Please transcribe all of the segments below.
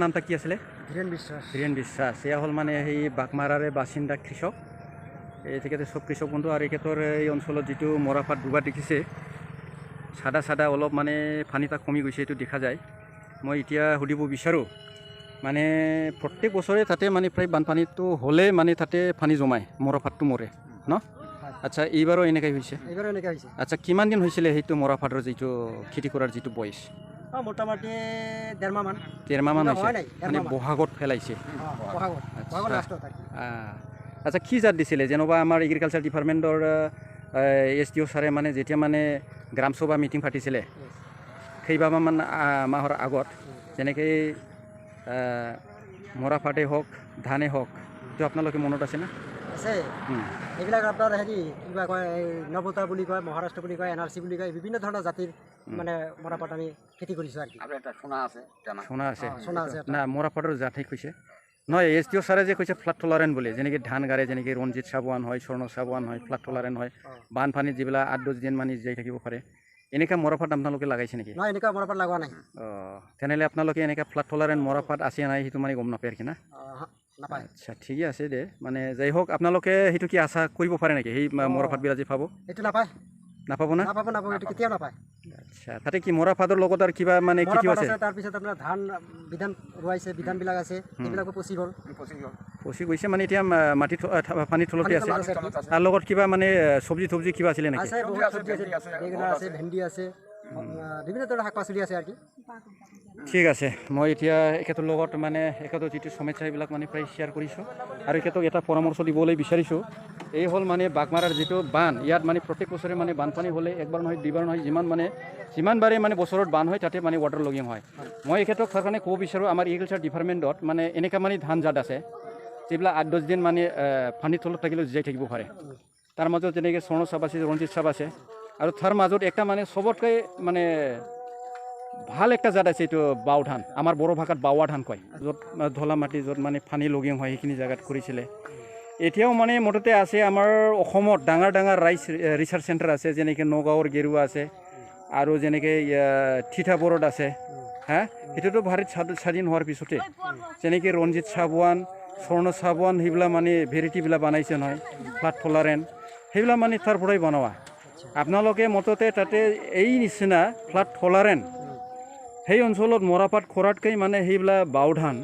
নামটা কি আছিলে? ধীৰেন বিশ্বাস। ধীৰেন বিশ্বাস এয়া হ'ল মানে সেই বাঘমাৰাৰে বাসিন্দা কৃষক। তেখেতে চব কৃষক বন্ধু আৰু এখেতৰ এই অঞ্চলত যিটো মৰাপাট ডুবা দেখিছে চাদা চাদা অলপ মানে পানী তাক কমি গৈছে এইটো দেখা যায়। মই এতিয়া সুধিব বিচাৰোঁ মানে প্ৰত্যেক বছৰে তাতে মানে প্ৰায় বানপানীটো হ'লে মানে তাতে পানী জমায় মৰাপাটটো মৰে ন? আচ্ছা এইবাৰো এনেকৈ হৈছে? এইবাৰো এনেকৈ হৈছে। আচ্ছা কিমান দিন হৈছিলে সেইটো মৰাপাটৰ যিটো খেতি কৰাৰ যিটো বয়স? মোটামুটি 1.5 মাহ মান। 1.5 মাহ মান হৈছে মানে বহাগত পেলাইছে। আচ্ছা কি জাত দিছিলে যেনিবা আমাৰ এগ্ৰিকালচাৰ ডিপাৰ্টমেণ্টৰ SDO ছাৰে মানে যেতিয়া মানে গ্ৰাম সভা মিটিং পাতিছিলে কেইবামান মাহৰ আগত যেনেকৈ মৰাপাটেই হওক ধানেই হওক এইটো আপোনালোকে মনত আছেনে? আছে এইবিলাক আপোনাৰ হেৰি কিবা কয় নৱতা বুলি কয়, মহাৰাষ্ট্ৰ বুলি কয়, NRC বুলি কয়, বিভিন্ন ধৰণৰ জাতিৰ মানে মৰাপাট আমি খেতি কৰিছোঁ আৰু কি। শোনা আছে না মৰাপাটৰ জাতহে কৈছে নহয় SDO ছাৰে যে কৈছে ফ্লাড টলাৰেণ্ট বুলি যেনেকৈ ধান গাৰে যেনেকৈ ৰঞ্জিত চাবুৱান হয়, স্বৰ্ণ চাবুৱান হয়, ফ্লাড টলাৰেণ্ট হয়, বানপানীত যিবিলাক 8-10 দিন মানে জীয়াই থাকিব পাৰে এনেকুৱা মৰাপাট আপোনালোকে লাগাইছে নেকি? নহয় এনেকুৱা মৰাপাট লগোৱা নাই। তেনেহ'লে আপোনালোকে এনেকুৱা ফ্লাড টলাৰেণ্ট মৰাপাট আছে নাই সেইটো মানে গম নাপায় কি না? নাপায়। আচ্ছা ঠিকে আছে দে মানে যাই হওক আপোনালোকে সেইটো কি আশা কৰিব পাৰে নেকি সেই মৰাপাটবিলাক যে পাব? এইটো নাপায়। নাপাব না? নাপাব এইটো কেতিয়াও নাপায়। আচ্ছা তাতে কি মৰাপাটৰ লগত আৰু কিবা মানে খেতিও আছে? তাৰপিছত আপোনাৰ ধান বিধান ৰোৱাইছে, বিধানবিলাক আছে সেইবিলাকো পচি গৈছে মানে এতিয়া মাটি পানীৰ তলতে আছে। তাৰ লগত কিবা মানে চব্জি কিবা আছিলে নেকি? আছে বহুত চব্জি আছে, বেঙেনা আছে, ভেন্দি আছে, বিভিন্ন ধৰণৰ শাক পাচলি আছে আৰু কি। ঠিক আছে মই এতিয়া এখেতৰ লগত মানে এখেতৰ যিটো সমস্যা সেইবিলাক মানে প্ৰায় শ্বেয়াৰ কৰিছোঁ আৰু এখেতক এটা পৰামৰ্শ দিবলৈ বিচাৰিছোঁ। এই হ'ল মানে বাঘমাৰাৰ যিটো বান ইয়াত মানে প্ৰত্যেক বছৰে মানে বানপানী হ'লে একবাৰ নহয় দুইবাৰ নহয় যিমানবাৰে মানে বছৰত বান হয় তাতে মানে ৱাটাৰ লগিং হয়। মই এখেতক তাৰ কাৰণে ক'ব বিচাৰোঁ আমাৰ এগ্ৰিকালচাৰ ডিপাৰ্টমেণ্টত মানে এনেকুৱা মানে ধান জাত আছে যিবিলাক 8-10 দিন মানে পানীৰ তলত থাকিলেও জীয়াই থাকিব পাৰে। তাৰ মাজত যেনেকৈ স্বৰ্ণ চাপ আছে, ৰঞ্জিত চাপ আছে আৰু তাৰ মাজত একটা মানে চবতকৈ মানে ভাল একটা জাত আছে এইটো বাও ধান, আমাৰ বড়ো ভাষাত বাৱা ধান কয়, য'ত ধলা মাটি য'ত মানে পানী লগিং হয় সেইখিনি জেগাত কৰিছিলে। এতিয়াও মানে মুঠতে আছে আমাৰ অসমত ডাঙৰ ৰিচাৰ্চ চেণ্টাৰ আছে যেনেকৈ নগাঁৱৰ গেৰুৱা আছে আৰু যেনেকৈ থিতাপুৰত আছে সেইটোতো ভাৰত স্বাধীন হোৱাৰ পিছতে যেনেকৈ ৰঞ্জিত চাবুৱান, স্বৰ্ণ চাবুৱান সেইবিলাক মানে ভেৰাইটিবিলাক বনাইছে নহয়, ফ্লাড টলাৰেণ্ট সেইবিলাক মানে তাৰ পৰাই বনোৱা। আপোনালোকে মুঠতে তাতে এই নিচিনা ফ্লাড টলাৰেণ্ট সেই অঞ্চলত মৰাপাট কৰাতকৈ মানে সেইবিলাক বাও ধান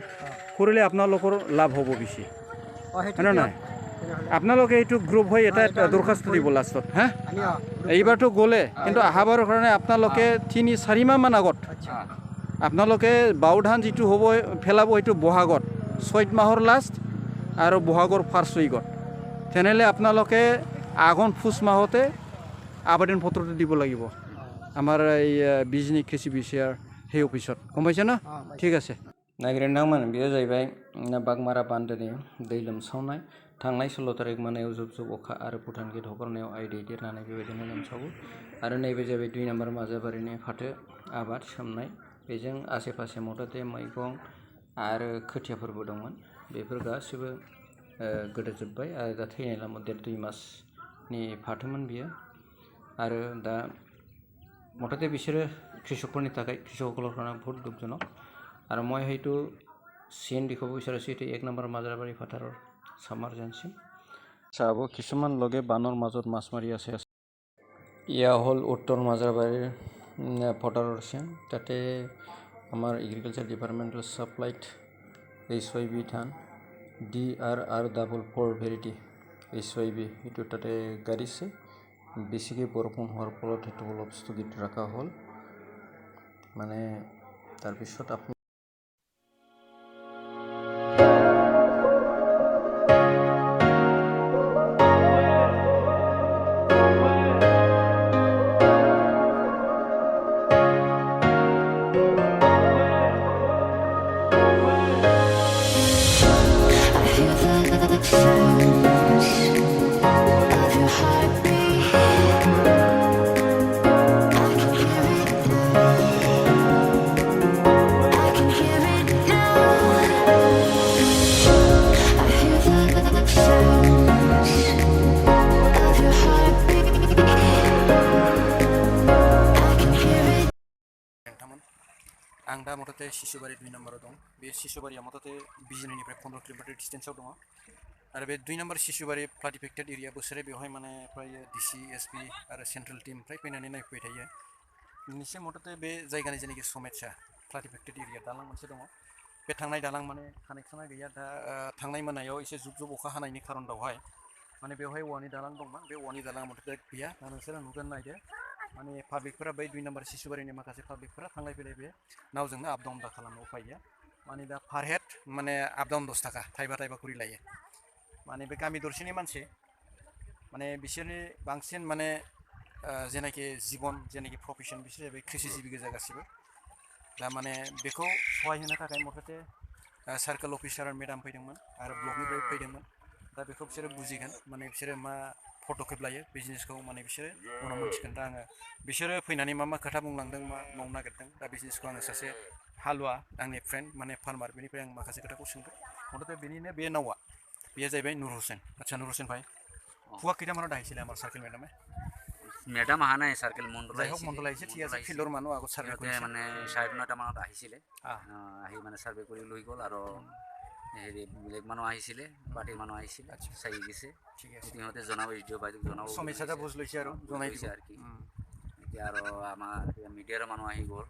কৰিলে আপোনালোকৰ লাভ হ'ব বেছি হয়নে নাই? আপোনালোকে এইটো গ্ৰুপ হৈ এটা দৰখাস্ত দিব লাষ্টত এইবাৰতো গ'লে কিন্তু অহাবাৰৰ কাৰণে আপোনালোকে 3-4 মাহ মান আগত আপোনালোকে বাও ধান যিটো হ'ব পেলাব সেইটো বহাগত 6 মাহৰ লাষ্ট আৰু বহাগৰ ফাৰ্ষ্ট উইকত। তেনেহ'লে আপোনালোকে আঘোণ পুহ মাহতে আবেদন পত্ৰটো দিব লাগিব আমাৰ এই বিজনী কৃষি বিষয়াৰ সেই অফিসত গম পাইছে না? ঠিক আছে नागिरनांगौमोन बेयो जाहैबाय बाघमारा बान्दोनि दै लोमसावनाय थांनाय 16 तारिख मोनायाव जुब जुब अखा आरो भुटान गेट हगारनायाव आइ दै देरनानै बेबायदिनो लोमसावो आरो नैबे जाबाय 2 नम्बर माजाबारिनि फाथो आबाद सोमनाय बेजों आसे पासे मथते मैगं आरो खोथियाफोरबो दंमोन बेफोर गासिबो गोदोजोब्बाय आरो दा थैनाय लामायाव 1.5-2 मासनि फाथोमोन बियो आरो दा मथते बिसोरो কৃষকफोरनि थाखाय কৃষকসকলক বহুত দুখজনক আৰু মই সেইটো চিন দেখুৱাব বিচাৰিছোঁ এইটো 1 নম্বৰ মাজাবাৰী পথাৰৰ সামাৰজেঞ্চি চাব কিছুমান লগে বানৰ মাজত মাছ মাৰি আছে। ইয়া হ'ল উত্তৰ মাজাবাৰীৰ পথাৰৰ চিন তাতে আমাৰ এগ্ৰিকালচাৰ ডিপাৰ্টমেণ্টেল ছাপ্লাইড HYB ধান DRR 444 ভেৰাইটি HYB এইটো তাতে গাড়ীছে বেছিকৈ বৰষুণ হোৱাৰ ফলত সেইটো অলপ স্থগিত ৰখা হ'ল মানে তাৰপিছত আপুনি आं दा मथते मथते शिशुबारि 2 नाम्बाराव दं बे शिशुबारिया मथते बिजिनिनिफ्राय 15 किल'मिटार डिस्टेन्सआव दङ आरो बे 2 नाम्बार शिशुबारि फ्लाड इफेक्टेड एरिया बोसोरे बेवहाय माने फ्राय डिसि एसपि आरो सेन्ट्रेल टीमनिफ्राय फैनानै नायफैबाय थायो दिनैसिम मथते बे जायगानि जेनाखि समस्या फ्लाड इफेक्टेड एरिया दालां मोनसे दङ बे थांनाय दालां माने कानेक्सना गैया दा थांनाय मोनायाव एसे जुब जुब अखा हानायनि खारनावहाय माने बेवहाय औवानि दालां दंमोन बे औवानि दालां मथते गैया दा नोंसोरो नुगोन नायदो माने पाब्लिकफोरा बै 2 नाम्बार शिशुबारिनि माखासे पाब्लिकफोरा थांलाय फैलाय बे नावजोंनो आप डाउन दा खालामनो उपाय गैया माने दा पार हेड माने आप डाउन 10 थाखा थाइबा करि लायो माने बे गामि दरसेनि मानसि माने बिसोरनि बांसिन माने जेनाखि जीवन जेनाखि प्रफेसन बिसोर जाहैबाय कृषिजिबि गोजा गासिबो दा माने बेखौ सहाय होनो थाखाय मथते सार्कोल अफिसार मेडाम फैदोंमोन आरो ब्लकनिफ्राय फैदोंमोन दा बेखौ बिसोरो बुजिगोन माने बिसोरो मा पदक्षेप लायो बिजनेसखौ माने बिसोरो उनाव मोनथिगोन दा आङो बिसोरो फैनानै मा खोथा बुंलांदों मा मावनो नागिरदों दा बिजनेसखौ आङो सासे हालुवा आंनि फ्रेन्ड माने फार्मार बेनिफ्राय आं माखासे खोथाखौ सोंगोन मथते बेनिनो बे नावा बेयो जाहैबाय नुर हुसैन अच्छा नुर हुसैन भाई পুয়া কেইটা মানত আহিছিলে আমাৰ চাৰ্কেল মেডামে মেডাম অহা নাই চাৰ্কেল মণ্ডল যাই হোক মণ্ডল আহিছে ঠিক আছে ফিল্ডৰ মানুহ আগত চাৰ্ভে সিহঁতে কৰিছে মানে 9:30 মানত আহিছিলে আহি মানে চাৰ্ভে কৰি লৈ গ'ল আৰু হেৰি বেলেগ মানুহ আহিছিলে পাৰ্টিৰ মানুহ আহিছিলে চাই গৈছে ঠিক আছে সিহঁতে জনাব ভিডিঅ' বাইদেউক জনাব সমস্যাটা বুজ লৈছে আৰু জনাই লৈছে দিছে আৰু কি এতিয়া আৰু আমাৰ মিডিয়াৰ মানুহ আহি গ'ল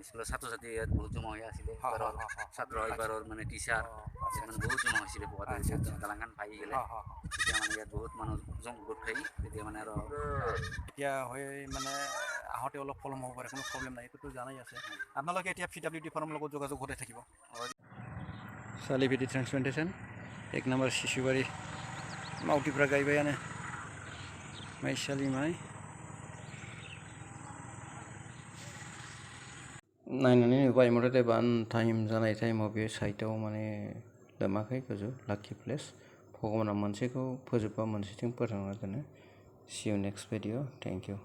স্কুলৰ ছাত্ৰ ছাত্ৰী ইয়াত বহুত জমা হৈ আছিলে এইবাৰৰ ছাত্ৰ এইবাৰৰ মানে টিচাৰ মানে বহুত জমা হৈছিলে দালাংখান ভাগি গ'লে তেতিয়া মানে ইয়াত বহুত মানুহ গোট খাই তেতিয়া মানে আৰু এতিয়া হৈ মানে আহোঁতে অলপ পলম হ'ব পাৰে কোনো প্ৰব্লেম নাই এইটোতো জানাই আছে আপোনালোকে এতিয়া PWD ফাৰ্মৰ লগত যোগাযোগ ঘটাই থাকিব सालिभिटि ट्रान्सप्लान्टेसन 1 नाम्बार शिशुबारि मावथिफ्रा गायबायानो माइसालि माइ नायनानै नुबाय मथते बान टाइम जानाय टाइमाव बे साइटआव माने लोमाखै गोजौ लाकि प्लेस भगबाना मोनसेखौ फोजोबबा मोनसेथिं फोथांना दोनो सि इउ नेक्स्ट भिडिअ थेंक इउ